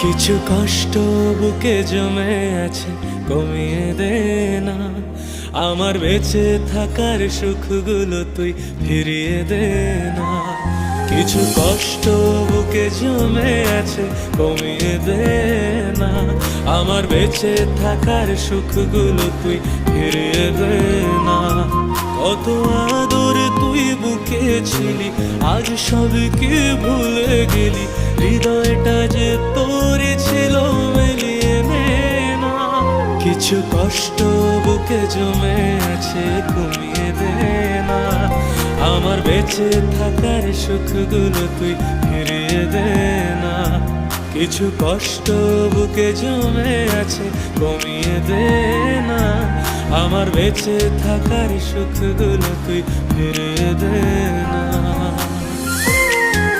কিছু কষ্ট বুকে জমে আছে, কমিয়ে দে না। আমার বেঁচে থাকার সুখগুলো তুই ফিরিয়ে দে না। কিছু কষ্ট বুকে জমে আছে, কমিয়ে দে না। আমার বেঁচে থাকার সুখগুলো তুই ফিরিয়ে দে না। কত আদর তুই বুকে ছিলি, আজ সবকে ভুলে গেলি। হৃদয়টা যে তোর ছিল মিলিয়ে নে না। কিছু কষ্ট বুকে জমে আছে, কমিয়ে দে না। আমার বেঁচে থাকার সুখগুলো তুই ফিরিয়ে দে না। কিছু কষ্ট বুকে জমে আছে, কমিয়ে দে না। আমার বেঁচে থাকার সুখগুলো তুই ফিরিয়ে দে না।